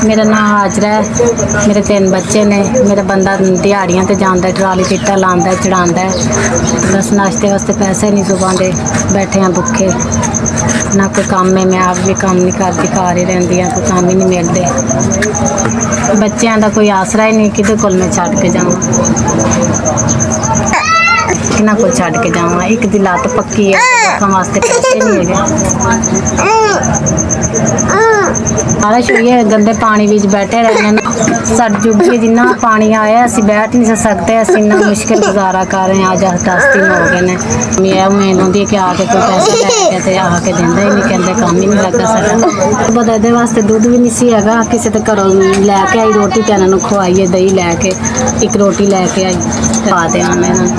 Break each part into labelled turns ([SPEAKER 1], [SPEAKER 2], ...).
[SPEAKER 1] मेरा नाम हाजरा है। मेरे 3 बच्चे ने। मेरा बंदा दिहाड़ियां ते जांदा ट्राली चिट्टा लांदा चढ़ांदा बस नाश्ते वास्ते पैसे नहीं सुबांदे बैठे हैं भुखे ना कोई काम है। मैं आप भी काम नहीं करती घर ही रहती हाँ कोई काम ही नहीं मिलते बच्चों का कोई आसरा ही नहीं किदे कोल मैं छड्ड के जावां किन्ना कोल छड्ड के जावां। एक दी लत्त पक्की है लोकां वास्ते पैसे नहीं है। बारिश हुई है गंदे पानी बीच बैठे रहने सड़ चुकी जिन्ना पानी आया असी बैठ नहीं सकते असी इन्ना मुश्किल गुजारा कर रहे हैं। अज 10 दिन हो गए ने मैं उम्मीद होंदी कि आके कोई पैसे लैके ते आके देंदा ही नहीं कहते काम ही नहीं लगा साडा बदा दे वास्ते दुध भी नहीं सी हैगा किसी ते घरों लैके आई रोटी ते इन्हां नूं खवाईए दही लैके एक रोटी लैके आई खवा देवां मैं इन्हां नूं।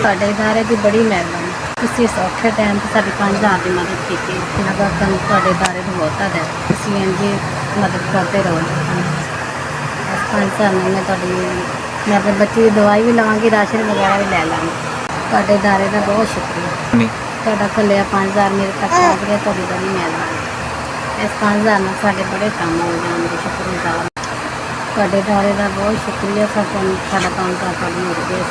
[SPEAKER 1] ਤੁਹਾਡੇ ਇਦਾਰੇ ਦੀ ਬੜੀ ਮਿਹਰਬਾਨੀ ਤੁਸੀਂ ਸੌਖੇ ਟਾਈਮ ਤੇ ਸਾਡੀ 5000 ਦੀ ਮਦਦ ਕੀਤੀ ਇਹਨਾਂ ਦਾ ਤੁਹਾਨੂੰ ਤੁਹਾਡੇ ਇਦਾਰੇ ਦਾ ਬਹੁਤ ਧੰਨਵਾਦ ਹੈ। ਤੁਸੀਂ ਇੰਝ ਮਦਦ ਕਰਦੇ ਰਹੋ। ਬਸ 5000 ਨਾਲ ਮੈਂ ਆਪਣੇ ਬੱਚੇ ਦੀ ਦਵਾਈ ਵੀ ਲਵਾਂਗੀ ਰਾਸ਼ਨ ਵਗੈਰਾ ਵੀ ਲੈ ਲਾਂਗੀ। ਤੁਹਾਡੇ ਇਦਾਰੇ ਦਾ ਬਹੁਤ ਸ਼ੁਕਰੀਆ ਤੁਹਾਡਾ ਕੱਲਿਆ 5000 ਮੇਰੇ ਤੱਕ ਪਹੁੰਚ ਗਿਆ ਤੁਹਾਡੀ ਬੜੀ ਮਿਹਰਬਾਨੀ। ਇਸ 5000 ਨਾਲ ਸਾਡੇ ਬੜੇ ਕੰਮ ਹੋ ਜਾਣਗੇ ਸ਼ੁਕਰਗੁਜ਼ਾਰ ਤੁਹਾਡੇ ਇਦਾਰੇ ਦਾ ਬਹੁਤ ਸ਼ੁਕਰੀਆ। ਸਾਡਾ ਕੰਮ ਕਰ ਮੁੜ ਗਏ